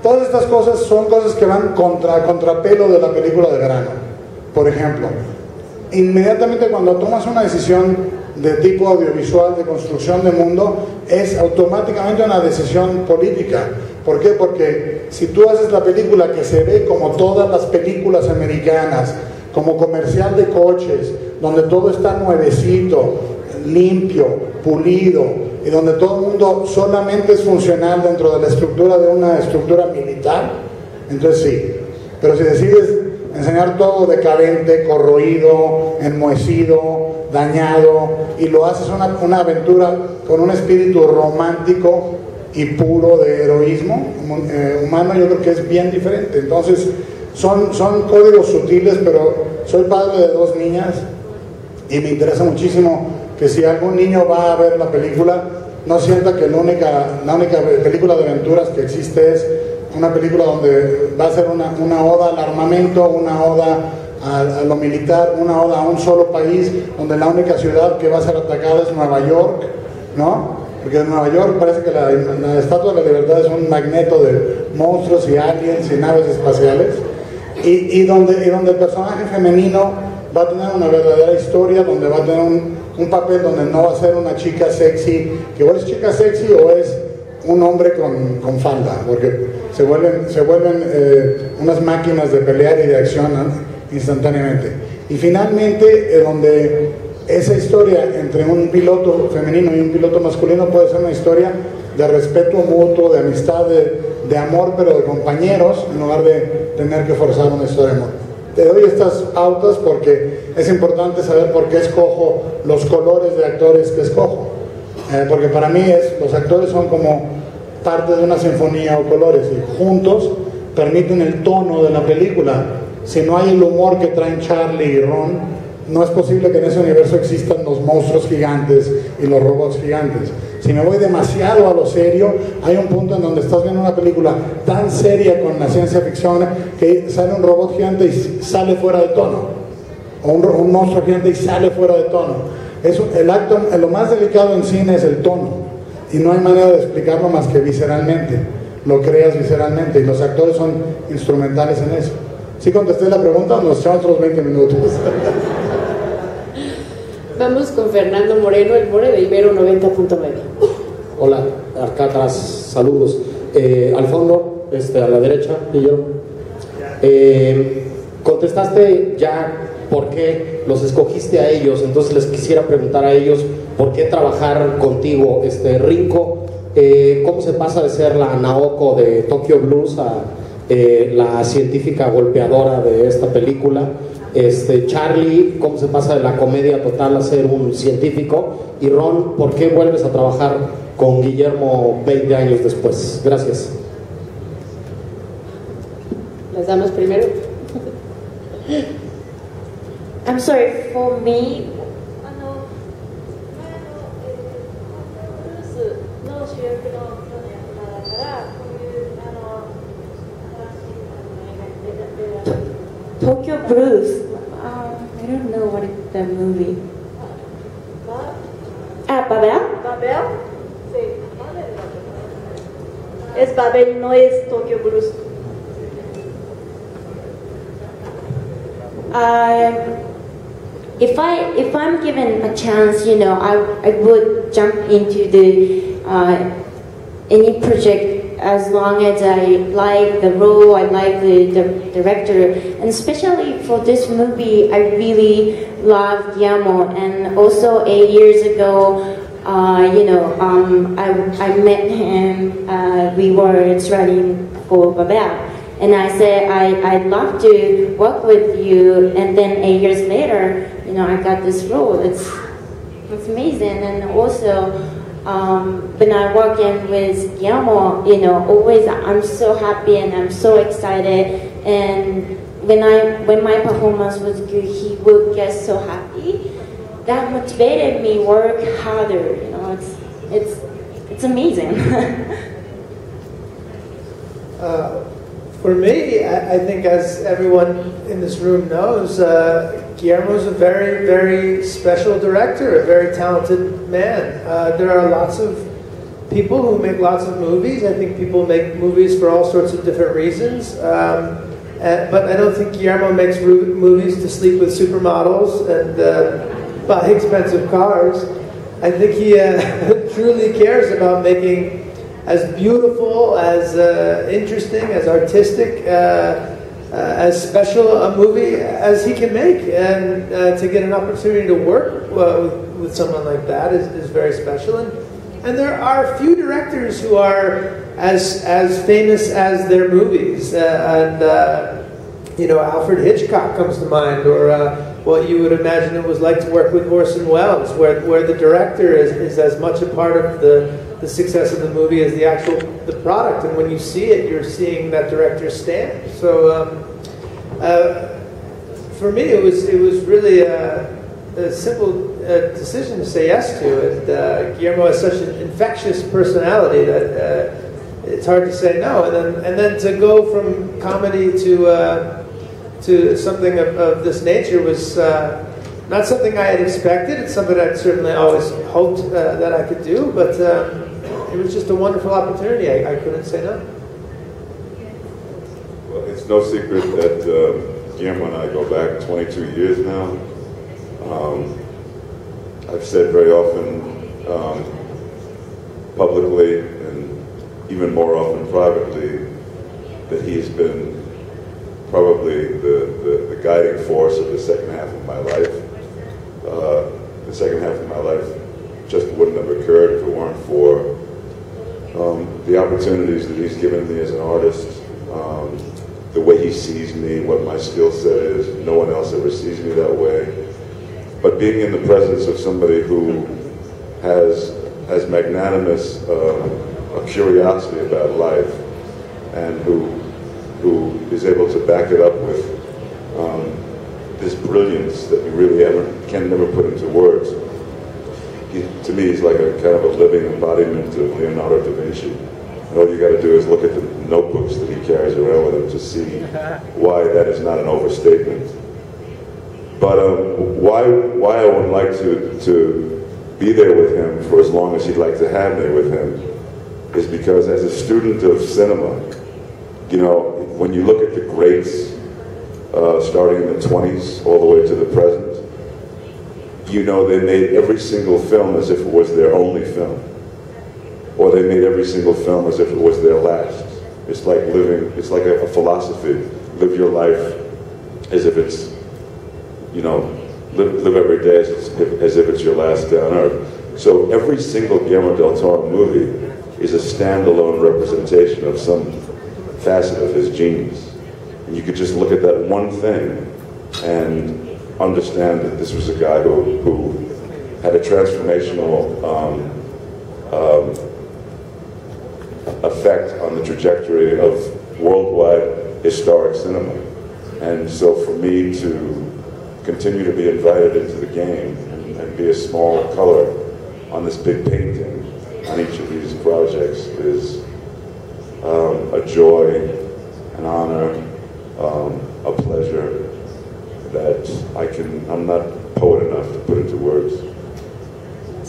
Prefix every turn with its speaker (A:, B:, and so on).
A: Todas estas cosas son cosas que van contrapelo de la película de verano. Por ejemplo, inmediatamente cuando tomas una decisión de tipo audiovisual, de construcción de mundo, es automáticamente una decisión política. ¿Por qué? Porque si tú haces la película que se ve como todas las películas americanas, como comercial de coches, donde todo está nuevecito, limpio, pulido, y donde todo el mundo solamente es funcional dentro de la estructura de una estructura militar, entonces sí. Pero si decides enseñar todo decadente, corroído, enmohecido, dañado, y lo haces una aventura con un espíritu romántico y puro de heroísmo humano, yo creo que es bien diferente. Entonces son códigos sutiles, pero soy padre de 2 niñas y me interesa muchísimo que si algún niño va a ver la película, no sienta que la única película de aventuras que existe es una película donde va a ser una oda al armamento, una oda a lo militar, una oda a un solo país, donde la única ciudad que va a ser atacada es Nueva York, ¿no? Porque en Nueva York parece que la Estatua de la Libertad es un magneto de monstruos y aliens y naves espaciales, y donde el personaje femenino va a tener una verdadera historia, donde va a tener un papel donde no va a ser una chica sexy, que o es chica sexy o es un hombre con falda, porque se vuelven unas máquinas de pelear y de acción, ¿no? Instantáneamente. Y finalmente, donde esa historia entre un piloto femenino y un piloto masculino puede ser una historia de respeto mutuo, de amistad, de amor, pero de compañeros, en lugar de tener que forzar una historia de amor. Te doy estas pautas porque es importante saber por qué escojo los colores de actores que escojo. Porque para mí los actores son como parte de una sinfonía o colores, y juntos permiten el tono de la película. Si no hay el humor que traen Charlie y Ron, no es posible que en ese universo existan los monstruos gigantes y los robots gigantes. Si me voy demasiado a lo serio, hay un punto en donde estás viendo una película tan seria con la ciencia ficción que sale un robot gigante y sale fuera de tono, o un monstruo gigante y sale fuera de tono. Lo más delicado en cine es el tono, y no hay manera de explicarlo más que visceralmente. Lo creas visceralmente, y los actores son instrumentales en eso. ¿Sí contesté la pregunta? Nos echamos otros 20 minutos.
B: Vamos con Fernando Moreno, el More de Ibero 90.9.
C: Hola, acá atrás, saludos. Al fondo, a la derecha, y yo. Contestaste ya por qué los escogiste a ellos, entonces les quisiera preguntar a ellos por qué trabajar contigo, Rinko. ¿Cómo se pasa de ser la Naoko de Tokyo Blues a la científica golpeadora de esta película? Charlie, ¿cómo se pasa de la comedia total a ser un científico? Y Ron, ¿por qué vuelves a trabajar con Guillermo 20 años después? Gracias.
B: Las damas primero.
D: I'm sorry, for me, Tokyo Blues. I don't know what is the movie. Babel.
E: Babel. Sí. Es Babel, no es Tokyo Blues.
D: If I'm given a chance, I would jump into the any project as long as I like the role, I like the director, and especially for this movie, I really love Guillermo. And also 8 years ago, I met him. We were studying for Babel, and I said I'd love to work with you. And then 8 years later, I got this role. It's amazing. And also, when I work in with Guillermo, always I'm so happy and I'm so excited. And when my performance was good, he would get so happy. That motivated me work harder. It's amazing.
F: For me, I think, as everyone in this room knows, Guillermo's a very, very special director, a very talented man. There are lots of people who make lots of movies. I think people make movies for all sorts of different reasons. But I don't think Guillermo makes movies to sleep with supermodels and buy expensive cars. I think he truly cares about making as beautiful, as interesting, as artistic, as special a movie as he can make. And to get an opportunity to work with someone like that is very special. And there are few directors who are as famous as their movies. Alfred Hitchcock comes to mind, or what you would imagine it was like to work with Orson Welles, where the director is as much a part of the success of the movie as the product. And when you see it, you're seeing that director's stamp. So for me, it was really a simple decision to say yes to it. Guillermo has such an infectious personality that it's hard to say no. And then to go from comedy to something of this nature was not something I had expected. It's something I'd certainly always hoped that I could do, but it was just a wonderful opportunity. I couldn't say no.
G: Well, it's no secret that Guillermo and I go back 22 years now. I've said very often publicly and even more often privately that he's been probably the guiding force of the second half of my life. The second half of my life just wouldn't have occurred if it weren't for the opportunities that he's given me as an artist, the way he sees me, what my skill set is. No one else ever sees me that way. But being in the presence of somebody who has magnanimous a curiosity about life, and who is able to back it up with this brilliance that you really can never put into words. To me, he's like a kind of a living embodiment of Leonardo da Vinci. And all you got to do is look at the notebooks that he carries around with him to see why that is not an overstatement. But why I would like to be there with him for as long as he'd like to have me with him is because as a student of cinema, when you look at the greats, starting in the 20s all the way to the present, they made every single film as if it was their only film. Or they made every single film as if it was their last. It's like it's like a philosophy. Live your life as if it's, live every day as if it's your last day on earth. So every single Guillermo del Toro movie is a standalone representation of some facet of his genius. And you could just look at that one thing and understand that this was a guy who had a transformational effect on the trajectory of worldwide historic cinema. And so for me to continue to be invited into the game and be a small color on this big painting on each of these projects is a joy, an honor, a pleasure that I'm not poet enough to put into words.